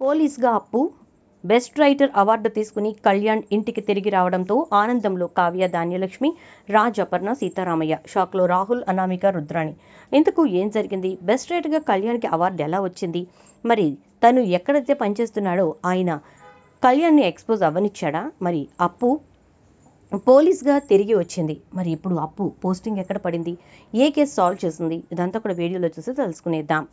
పోలీస్గా అప్పు, best writer award తీసుకుని కళ్యాణ్ ఇంటికి తిరిగి రావడంతో ఆనందంలో కావ్య, ధాన్యలక్ష్మి, రాజ్, అపర్ణ, సీతారామయ్య. షాక్లో రాహుల్, అనామిక, రుద్రాణి. ఇంతకు ఏం జరిగింది? బెస్ట్ రైటర్గా కళ్యాణ్కి అవార్డు ఎలా వచ్చింది? మరి తను ఎక్కడైతే పనిచేస్తున్నాడో ఆయన కళ్యాణ్ని ఎక్స్పోజ్ అవ్వనిచ్చాడా? మరి అప్పు పోలీస్గా తిరిగి వచ్చింది. మరి ఇప్పుడు అప్పు పోస్టింగ్ ఎక్కడ పడింది? ఏ కేసు సాల్వ్ చేసింది? ఇదంతా కూడా వీడియోలో చూసి తెలుసుకునేద్దాం.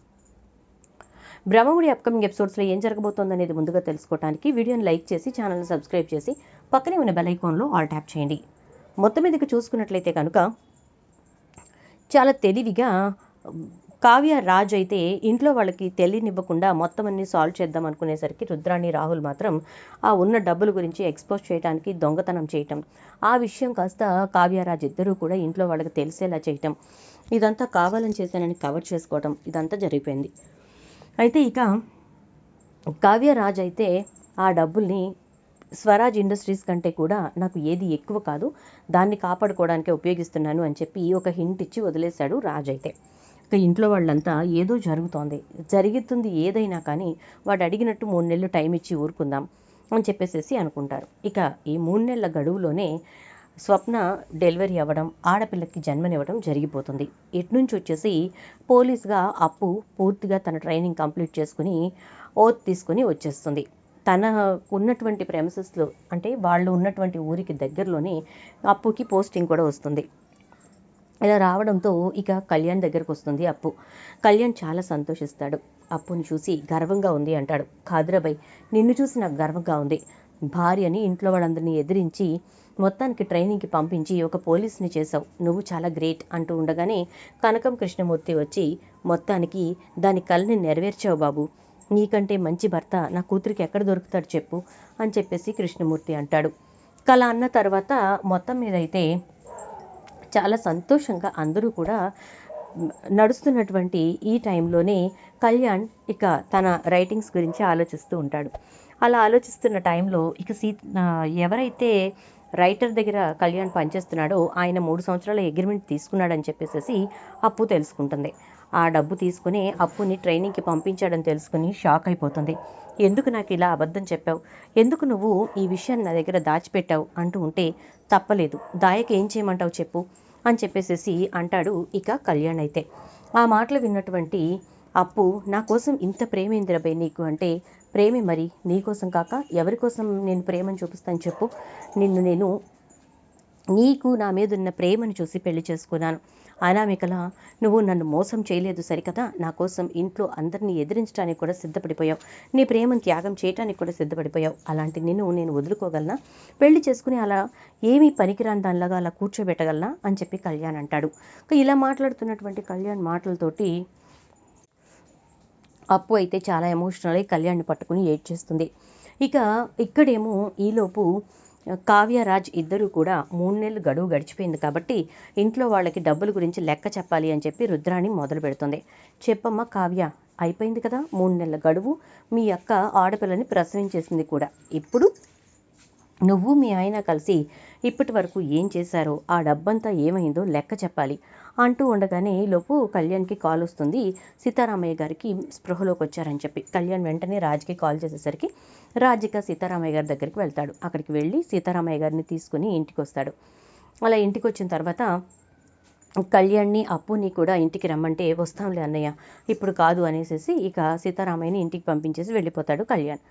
బ్రహ్మముడి అప్కమింగ్ ఎపిసోడ్స్లో ఏం జరగబోతోందనేది ముందుగా తెలుసుకోవడానికి వీడియోని లైక్ చేసి ఛానల్ని సబ్స్క్రైబ్ చేసి పక్కనే ఉన్న బెల్ ఐకాన్లో ఆల్ ట్యాప్ చేయండి. మొత్తం మీదకి చూసుకున్నట్లయితే కనుక చాలా తెలివిగా కావ్య, రాజ్ అయితే ఇంట్లో వాళ్ళకి తెలియనివ్వకుండా మొత్తం అన్ని సాల్వ్ చేద్దాం అనుకునేసరికి రుద్రాణి, రాహుల్ మాత్రం ఆ ఉన్న డబ్బుల గురించి ఎక్స్పోజ్ చేయడానికి దొంగతనం చేయటం, ఆ విషయం కాస్త కావ్య, రాజ్ ఇద్దరూ కూడా ఇంట్లో వాళ్ళకి తెలిసేలా చేయటం, ఇదంతా కావాలని చేశానని కవర్ చేసుకోవటం, ఇదంతా జరిగిపోయింది. అయితే ఇక కావ్య, రాజ్ అయితే ఆ డబ్బుల్ని స్వరాజ్ ఇండస్ట్రీస్ కంటే కూడా నాకు ఏది ఎక్కువ కాదు, దాన్ని కాపాడుకోవడానికే ఉపయోగిస్తున్నాను అని చెప్పి ఒక హింట్ ఇచ్చి వదిలేశాడు రాజ్. అయితే ఇక ఇంట్లో వాళ్ళంతా ఏదో జరుగుతుంది ఏదైనా కానీ వాడు అడిగినట్టు 3 నెలలు టైం ఇచ్చి ఊరుకుందాం అని చెప్పేసి అనుకుంటారు. ఇక ఈ 3 నెలల గడువులోనే స్వప్న డెలివరీ అవ్వడం, ఆడపిల్లకి జన్మనివ్వడం జరిగిపోతుంది. ఇట్నుంచి వచ్చేసి పోలీస్గా అప్పు పూర్తిగా తన ట్రైనింగ్ కంప్లీట్ చేసుకుని ఓత్ తీసుకుని వచ్చేస్తుంది. తన ఉన్నటువంటి ప్రెమిసెస్లో అంటే వాళ్ళు ఉన్నటువంటి ఊరికి దగ్గరలోనే అప్పుకి పోస్టింగ్ కూడా వస్తుంది. ఇలా రావడంతో ఇక కళ్యాణ్ దగ్గరకు వస్తుంది అప్పు. కళ్యాణ్ చాలా సంతోషిస్తాడు. అప్పుని చూసి గర్వంగా ఉంది అంటాడు. కాదురాబాయ్, నిన్ను చూసి నాకు గర్వంగా ఉంది. భార్యని, ఇంట్లో వాళ్ళందరినీ ఎదిరించి మొత్తానికి ట్రైనింగ్కి పంపించి ఒక పోలీస్ని చేసావు, నువ్వు చాలా గ్రేట్ అంటూ ఉండగానే కనకం కృష్ణమూర్తి వచ్చి మొత్తానికి దాని కలని నెరవేర్చావు బాబు, నీకంటే మంచి భర్త నా కూతురికి ఎక్కడ దొరుకుతాడు చెప్పు అని చెప్పేసి కృష్ణమూర్తి అంటాడు. కళ అన్న తర్వాత మొత్తం మీద అయితే చాలా సంతోషంగా అందరూ కూడా నడుస్తున్నటువంటి ఈ టైంలోనే కళ్యాణ్ ఇక తన రైటింగ్స్ గురించి ఆలోచిస్తూ ఉంటాడు. అలా ఆలోచిస్తున్న టైంలో ఇక ఎవరైతే రైటర్ దగ్గర కళ్యాణ్ పనిచేస్తున్నాడో ఆయన 3 సంవత్సరాల అగ్రిమెంట్ తీసుకున్నాడని చెప్పేసి అప్పు తెలుసుకుంటుంది. ఆ డబ్బు తీసుకుని అప్పుని ట్రైనింగ్కి పంపించాడని తెలుసుకుని షాక్ అయిపోతుంది. ఎందుకు నాకు ఇలా అబద్ధం చెప్పావు, ఎందుకు నువ్వు ఈ విషయాన్ని నా దగ్గర దాచిపెట్టావు అంటూ ఉంటే, తప్పలేదు, దాయకి ఏం చేయమంటావు చెప్పు అని చెప్పేసి అంటాడు ఇక కళ్యాణ్. అయితే ఆ మాటలు విన్నటువంటి అప్పు, నా కోసం ఇంత ప్రేమేంద్రబాయ్ నీకు అంటే, ప్రేమే మరి, నీకోసం కాక ఎవరి కోసం నేను ప్రేమను చూపిస్తాను చెప్పు, నీకు నా మీద ఉన్న ప్రేమను చూసి పెళ్లి చేసుకున్నాను. అనామికలా నువ్వు నన్ను మోసం చేయలేదు సరికదా, నా కోసం ఇంట్లో అందరినీ ఎదిరించడానికి కూడా సిద్ధపడిపోయావు, నీ ప్రేమను త్యాగం చేయడానికి కూడా సిద్ధపడిపోయావు. అలాంటి నేను వదులుకోగలనా, పెళ్లి చేసుకుని అలా ఏమీ పనికిరాని దానిలాగా అలా కూర్చోబెట్టగలనా అని చెప్పి కళ్యాణ్ అంటాడు. ఇలా మాట్లాడుతున్నటువంటి కళ్యాణ్ మాటలతోటి అప్పు అయితే చాలా ఎమోషనల్ అయి కళ్యాణ్ని పట్టుకుని ఏడ్చేస్తుంది. ఇక ఇక్కడేమో ఈలోపు కావ్య, రాజ్ ఇద్దరూ కూడా 3 నెలలు గడువు గడిచిపోయింది కాబట్టి ఇంట్లో వాళ్ళకి డబ్బుల గురించి లెక్క చెప్పాలి అని చెప్పి రుద్రాణి మొదలు పెడుతుంది. చెప్పమ్మ కావ్య, అయిపోయింది కదా 3 నెలల గడువు, మీ అక్క ఆడపిల్లని ప్రసవించేసింది కూడా, ఇప్పుడు నువ్వు మీ ఆయన కలిసి ఇప్పటి వరకు ఏం చేశారో, ఆ డబ్బంతా ఏమైందో లెక్క చెప్పాలి అంటూ ఉండగానే లోపు కళ్యాణ్కి కాల్ వస్తుంది. సీతారామయ్య గారికి స్పృహలోకి వచ్చారని చెప్పి కళ్యాణ్ వెంటనే రాజ్కి కాల్ చేసేసరికి రాజిక సీతారామయ్య గారి దగ్గరికి వెళ్తాడు. అక్కడికి వెళ్ళి సీతారామయ్య గారిని తీసుకుని ఇంటికి వస్తాడు. అలా ఇంటికి వచ్చిన తర్వాత కళ్యాణ్ని, అప్పుని కూడా ఇంటికి రమ్మంటే, వస్తాంలే అన్నయ్య ఇప్పుడు కాదు అనేసి ఇక సీతారామయ్యని ఇంటికి పంపించేసి వెళ్ళిపోతాడు కళ్యాణ్.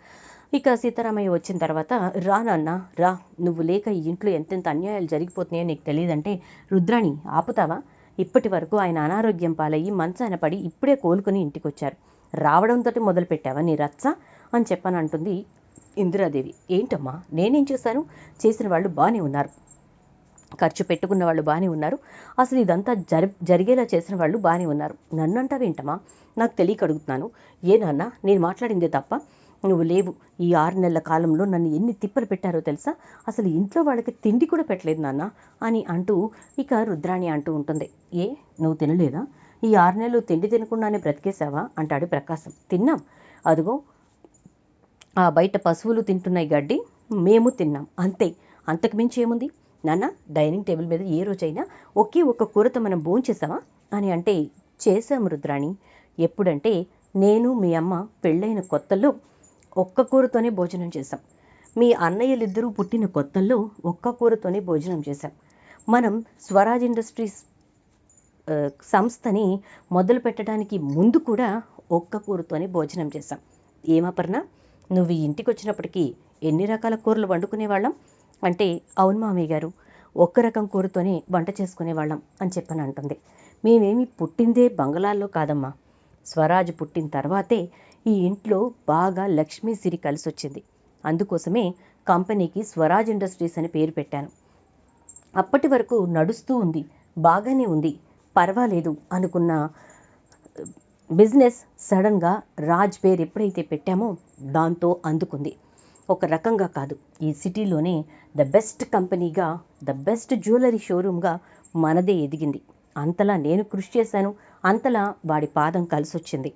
ఇక సీతారామయ్య వచ్చిన తర్వాత, రా నాన్న రా, నువ్వు లేక ఈ ఇంట్లో ఎంతెంత అన్యాయాలు జరిగిపోతున్నాయో నీకు తెలియదంటే, రుద్రాణి ఆపుతావా, ఇప్పటి వరకు ఆయన అనారోగ్యం పాలయ్యి మంచాన పడి ఇప్పుడే కోలుకుని ఇంటికి వచ్చారు, రావడంతో మొదలు పెట్టావా నీ రచ్చ అని చెప్పనంటుంది ఇందిరాదేవి. ఏంటమ్మా నేనేం చేశాను, చేసిన వాళ్ళు బాగానే ఉన్నారు, ఖర్చు పెట్టుకున్న వాళ్ళు బాగానే ఉన్నారు, అసలు ఇదంతా జరిగేలా చేసిన వాళ్ళు బాగానే ఉన్నారు, నన్ను అంటావేంటమ్మా, నాకు తెలియక అడుగుతున్నాను, ఏ నాన్న నేను మాట్లాడిందే తప్ప, నువ్వు లేవు, ఈ 6 నెలల కాలంలో నన్ను ఎన్ని తిప్పలు పెట్టారో తెలుసా, అసలు ఇంట్లో వాళ్ళకి తిండి కూడా పెట్టలేదు నాన్న అని అంటూ ఇక రుద్రాణి అంటూ ఉంటుంది. ఏ నువ్వు తినలేదా, ఈ 6 నెలలు తిండి తినకుండానే బ్రతికేశావా అంటాడు ప్రకాశం. తిన్నాం, అదిగో ఆ బయట పశువులు తింటున్నాయి గడ్డి, మేము తిన్నాం అంతే, అంతకుమించి ఏముంది నాన్న, డైనింగ్ టేబుల్ మీద ఏ రోజైనా ఒకే ఒక్క కూరతో మనం భోంచేసామా అని అంటే, చేశాము రుద్రాణి, ఎప్పుడంటే నేను మీ అమ్మ పెళ్ళైన కొత్తల్లో ఒక్క కూరతోనే భోజనం చేశాం. మీ అన్నయ్యలిద్దరూ పుట్టిన కొత్తల్లో ఒక్క కూరతోనే భోజనం చేశాం. మనం స్వరాజ్ ఇండస్ట్రీస్ సంస్థని మొదలు పెట్టడానికి ముందు కూడా ఒక్క కూరతోనే భోజనం చేశాం. ఏమపర్ణ, నువ్వు ఈ ఇంటికి వచ్చినప్పటికీ ఎన్ని రకాల కూరలు వండుకునేవాళ్ళం అంటే, అవును మామయ్య గారు, ఒక్క రకం కూరతోనే వంట చేసుకునేవాళ్ళం అని చెప్పని అంటుంది. మేమేమి పుట్టిందే బంగళాల్లో కాదమ్మా. స్వరాజ్ పుట్టిన తర్వాతే ఈ ఇంట్లో బాగా లక్ష్మీ సిరి కలిసొచ్చింది. అందుకోసమే కంపెనీకి స్వరాజ్ ఇండస్ట్రీస్ అని పేరు పెట్టాను. అప్పటి వరకు నడుస్తూ ఉంది, బాగానే ఉంది, పర్వాలేదు అనుకున్న బిజినెస్ సడన్గా రాజ్ పేరు ఎప్పుడైతే పెట్టామో దాంతో అందుకుంది. ఒక రకంగా కాదు, ఈ సిటీలోనే ద బెస్ట్ కంపెనీగా, ద బెస్ట్ జ్యువెలరీ షోరూమ్గా మనదే ఎదిగింది. అంతలా నేను కృషి చేశాను, అంతలా వాడి పాదం కలిసొచ్చింది.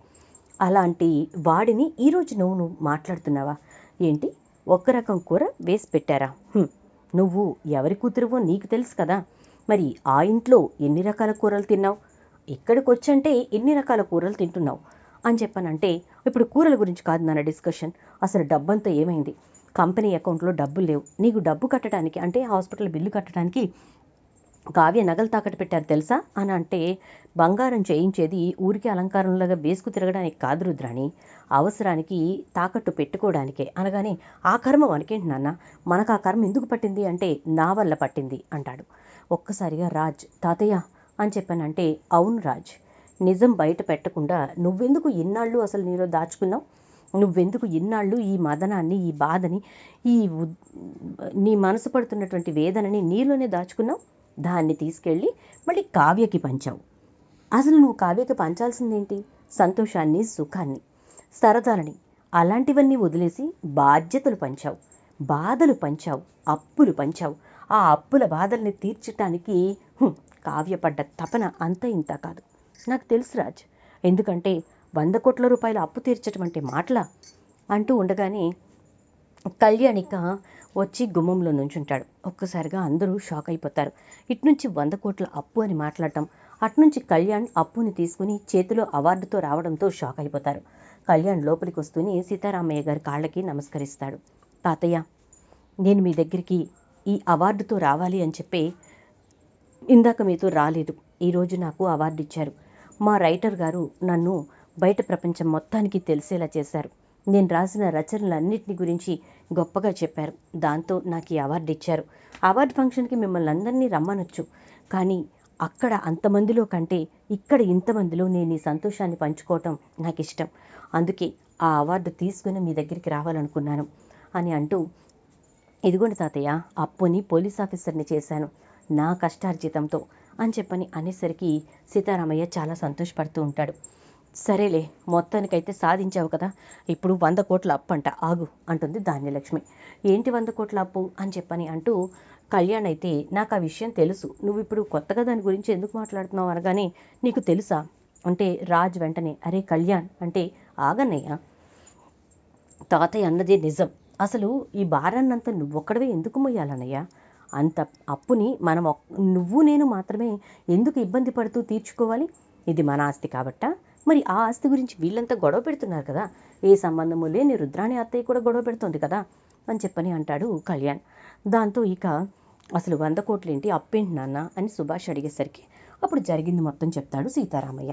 అలాంటి వాడిని ఈరోజు నువ్వు మాట్లాడుతున్నావా ఏంటి? ఒక్క రకం కూర వేసి పెట్టారా? నువ్వు ఎవరి కూతురువో నీకు తెలుసు కదా. మరి ఆ ఇంట్లో ఎన్ని రకాల కూరలు తిన్నావు? ఇక్కడికి వచ్చంటే ఎన్ని రకాల కూరలు తింటున్నావు అని చెప్పానంటే, ఇప్పుడు కూరల గురించి కాదు నాన్న డిస్కషన్. అసలు డబ్బంతా ఏమైంది? కంపెనీ అకౌంట్లో డబ్బులు లేవు. నీకు డబ్బు కట్టడానికి అంటే హాస్పిటల్ బిల్లు కట్టడానికి కావ్య నగలు తాకట్టు పెట్టారు తెలుసా అని అంటే, బంగారం చేయించేది ఊరికి అలంకారంలాగా వేసుకు తిరగడానికి కాదు రుద్రాణి, అవసరానికి తాకట్టు పెట్టుకోవడానికే అనగానే, ఆ కర్మ మనకేంటి నాన్న, మనకు ఆ కర్మ ఎందుకు పట్టింది అంటే, నా వల్ల పట్టింది అంటాడు. ఒక్కసారిగా రాజ్ తాతయ్య అని చెప్పానంటే, అవును రాజ్, నిజం బయట పెట్టకుండా నువ్వెందుకు ఇన్నాళ్ళు అసలు నీలో దాచుకున్నావు? నువ్వెందుకు ఇన్నాళ్ళు ఈ మదనాన్ని, ఈ బాధని, ఈ నీ మనసు పడుతున్నటువంటి వేదనని నీలోనే దాచుకున్నావు? దాన్ని తీసుకెళ్ళి మళ్ళీ కావ్యకి పంచావు. అసలు నువ్వు కావ్యకి పంచాల్సిందేంటి? సంతోషాన్ని, సుఖాన్ని, సరదాలని. అలాంటివన్నీ వదిలేసి బాధ్యతలు పంచావు, బాధలు పంచావు, అప్పులు పంచావు. ఆ అప్పుల బాధల్ని తీర్చటానికి కావ్య పడ్డ తపన అంత ఇంత కాదు. నాకు తెలుసు రాజ్, ఎందుకంటే 100 కోట్ల రూపాయల అప్పు తీర్చటం అంటే మాటలా అంటూ ఉండగానే కళ్యాణిక వచ్చి గుమ్మంలో నుంచుంటాడు. ఒక్కసారిగా అందరూ షాక్ అయిపోతారు. ఇట్నుంచి 100 కోట్ల అప్పు అని మాట్లాడటం, అట్నుంచి కళ్యాణ్ అప్పుని తీసుకుని చేతిలో అవార్డుతో రావడంతో షాక్ అయిపోతారు. కళ్యాణ్ లోపలికి వస్తూనే సీతారామయ్య గారి కాళ్ళకి నమస్కరిస్తాడు. తాతయ్య, నేను మీ దగ్గరికి ఈ అవార్డుతో రావాలి అని చెప్పి ఇందాక మీతో రాలేదు. ఈరోజు నాకు అవార్డు ఇచ్చారు. మా రైటర్ గారు నన్ను బయట ప్రపంచం మొత్తానికి తెలిసేలా చేశారు. నేను రాసిన రచనలన్నింటినీ గురించి గొప్పగా చెప్పారు. దాంతో నాకు ఈ అవార్డు ఇచ్చారు. అవార్డు ఫంక్షన్కి మిమ్మల్ని అందరినీ రమ్మనొచ్చు, కానీ అక్కడ అంతమందిలో కంటే ఇక్కడ ఇంతమందిలో నేను ఈ సంతోషాన్ని పంచుకోవటం నాకు ఇష్టం. అందుకే ఆ అవార్డు తీసుకుని మీ దగ్గరికి రావాలనుకున్నాను అని అంటూ, ఇదిగోండి తాతయ్య, అప్పుని పోలీస్ ఆఫీసర్ని చేశాను నా కష్టార్జితంతో అని చెప్పని అనేసరికి సీతారామయ్య చాలా సంతోషపడుతూ ఉంటాడు. సరేలే, మొత్తానికైతే సాధించావు కదా, ఇప్పుడు 100 కోట్ల అప్పు అంట, ఆగు అంటుంది ధాన్యలక్ష్మి. ఏంటి 100 కోట్ల అప్పు అని చెప్పని అంటూ, కళ్యాణ్ అయితే నాకు ఆ విషయం తెలుసు, నువ్వు ఇప్పుడు కొత్తగా దాని గురించి ఎందుకు మాట్లాడుతున్నావు అనగానే, నీకు తెలుసా అంటే రాజ్ వెంటనే అరే కళ్యాణ్ అంటే, ఆగన్నయ్య, తాతయ్య అన్నదే నిజం. అసలు ఈ భారాన్నంతా నువ్వొక్కడవే ఎందుకు మొయ్యాలన్నయ్య? అంత అప్పుని మనం నువ్వు నేను మాత్రమే ఎందుకు ఇబ్బంది పడుతూ తీర్చుకోవాలి? ఇది మన ఆస్తి కాబట్టా? మరి ఆ ఆస్తి గురించి వీళ్ళంతా గొడవ పెడుతున్నారు కదా, ఏ సంబంధము లేని రుద్రాణి అత్తయ్య కూడా గొడవ పెడుతోంది కదా అని చెప్పని అంటాడు కళ్యాణ్. దాంతో ఇక అసలు 100 కోట్లేంటి, అప్పేంటి నాన్న అని సుభాష్ అడిగేసరికి అప్పుడు జరిగింది మొత్తం చెప్తాడు సీతారామయ్య.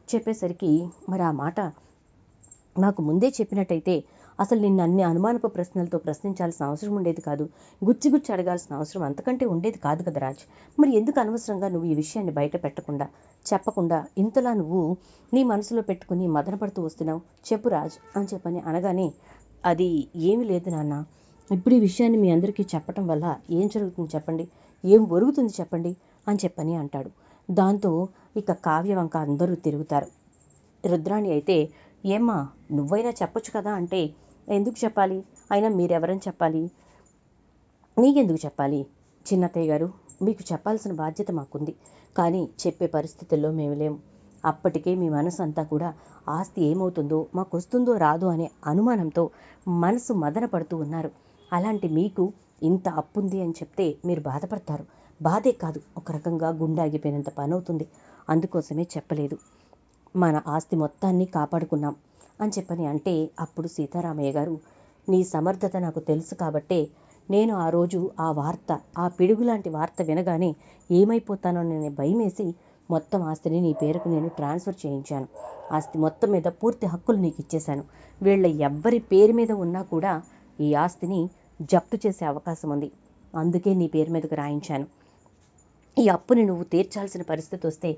చెప్పేసరికి మరి ఆ మాట నాకు ముందే చెప్పినట్టయితే అసలు నిన్ను అన్ని అనుమానపు ప్రశ్నలతో ప్రశ్నించాల్సిన అవసరం ఉండేది కాదు, గుచ్చి అడగాల్సిన అవసరం అంతకంటే ఉండేది కాదు కదా రాజ్. మరి ఎందుకు అనవసరంగా నువ్వు ఈ విషయాన్ని బయట పెట్టకుండా, చెప్పకుండా ఇంతలా నువ్వు నీ మనసులో పెట్టుకుని మదన పడుతూ వస్తున్నావు? చెప్పు రాజ్ అని చెప్పని అనగానే, అది ఏమీ లేదు నాన్న, ఇప్పుడు ఈ విషయాన్ని మీ అందరికీ చెప్పటం వల్ల ఏం జరుగుతుంది చెప్పండి, ఏం ఒరుగుతుంది చెప్పండి అని చెప్పని అంటాడు. దాంతో ఇక కావ్య వంక అందరూ తిరుగుతారు. రుద్రాణి అయితే, ఏమ్మా నువ్వైనా చెప్పొచ్చు కదా అంటే, ఎందుకు చెప్పాలి, అయినా మీరెవరని చెప్పాలి, నీకెందుకు చెప్పాలి చిన్నత్తయ్య గారు, మీకు చెప్పాల్సిన బాధ్యత మాకుంది, కానీ చెప్పే పరిస్థితుల్లో మేము లేము. అప్పటికే మీ మనసు అంతా కూడా ఆస్తి ఏమవుతుందో, మాకు వస్తుందో రాదో అనే అనుమానంతో మనసు మదన పడుతూ ఉన్నారు. అలాంటి మీకు ఇంత అప్పుంది అని చెప్తే మీరు బాధపడతారు. బాధే కాదు, ఒక రకంగా గుండాగిపోయినంత పని అవుతుంది. అందుకోసమే చెప్పలేదు. మన ఆస్తి మొత్తాన్ని కాపాడుకున్నాం అని చెప్పని అంటే, అప్పుడు సీతారామయ్య గారు నీ సమర్థత నాకు తెలుసు కాబట్టే నేను ఆ రోజు ఆ పిడుగులాంటి వార్త వినగానే ఏమైపోతానోననే భయమేసి మొత్తం ఆస్తిని నీ పేరుకు నేను ట్రాన్స్ఫర్ చేయించాను. ఆస్తి మొత్తం మీద పూర్తి హక్కులు నీకు ఇచ్చేశాను. వీళ్ళ ఎవ్వరి పేరు మీద ఉన్నా కూడా ఈ ఆస్తిని జప్తు చేసే అవకాశం ఉంది. అందుకే నీ పేరు మీదకు రాయించాను. ఈ అప్పుని నువ్వు తీర్చాల్సిన పరిస్థితి వస్తే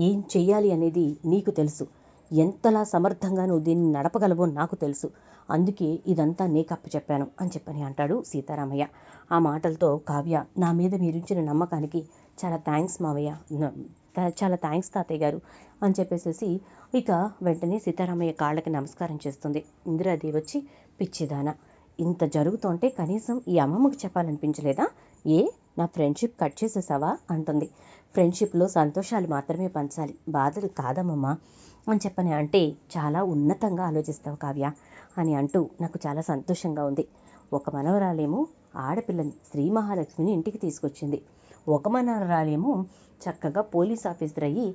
ఏం చెయ్యాలి అనేది నీకు తెలుసు. ఎంతలా సమర్థంగా నువ్వు దీన్ని నడపగలవో నాకు తెలుసు. అందుకే ఇదంతా నీకు అప్పచెప్పాను అని చెప్పని అంటాడు సీతారామయ్య. ఆ మాటలతో కావ్య, నా మీద మీరుంచిన నమ్మకానికి చాలా థ్యాంక్స్ మావయ్య, చాలా థ్యాంక్స్ తాతయ్య గారు అని చెప్పేసేసి ఇక వెంటనే సీతారామయ్య కాళ్ళకి నమస్కారం చేస్తుంది. ఇందిరాదేవి వచ్చి, పిచ్చిదానా, ఇంత జరుగుతుంటే కనీసం ఈ అమ్మమ్మకి చెప్పాలనిపించలేదా? నా ఫ్రెండ్షిప్ కట్ చేసేసావా అంటుంది. ఫ్రెండ్షిప్లో సంతోషాలు మాత్రమే పంచాలి, బాధలు కాదమ్మమ్మా అని చెప్పని అంటే, చాలా ఉన్నతంగా ఆలోచిస్తావు కావ్య అని అంటూ నాకు చాలా సంతోషంగా ఉంది. ఒక మనవరాలేమో ఆడపిల్లని శ్రీ మహాలక్ష్మిని ఇంటికి తీసుకొచ్చింది. ఒక మనవరాలేమో చక్కగా పోలీస్ ఆఫీసర్ అయ్యి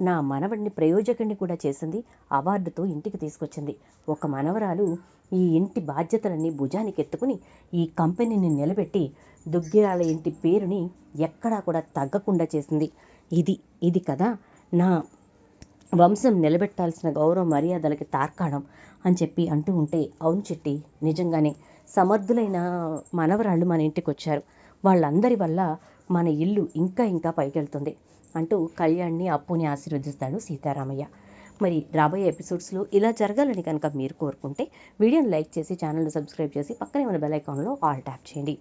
నా మనవడిని ప్రయోజకుడిని కూడా చేసింది, అవార్డుతో ఇంటికి తీసుకొచ్చింది. ఒక మనవరాలు ఈ ఇంటి బాధ్యతలన్నీ భుజానికి ఎత్తుకుని ఈ కంపెనీని నిలబెట్టి దుగ్గిరాల ఇంటి పేరుని ఎక్కడా కూడా తగ్గకుండా చేసింది. ఇది కదా నా వంశం నిలబెట్టాల్సిన గౌరవ మర్యాదలకి తార్కాణం అని చెప్పి అంటూ ఉంటే, అవును చిట్టి, నిజంగానే సమర్థులైన మనవరాళ్ళు మన ఇంటికి వచ్చారు. వాళ్ళందరి వల్ల మన ఇల్లు ఇంకా ఇంకా పైకెళ్తుంది అంటూ కళ్యాణ్ని, అప్పుని ఆశీర్వదిస్తాడు సీతారామయ్య. మరి రాబోయే ఎపిసోడ్స్లో ఇలా జరగాలని కనుక మీరు కోరుకుంటే వీడియోని లైక్ చేసి ఛానల్ని సబ్స్క్రైబ్ చేసి పక్కనే ఉన్న బెల్ ఐకాన్లో ఆల్ ట్యాప్ చేయండి.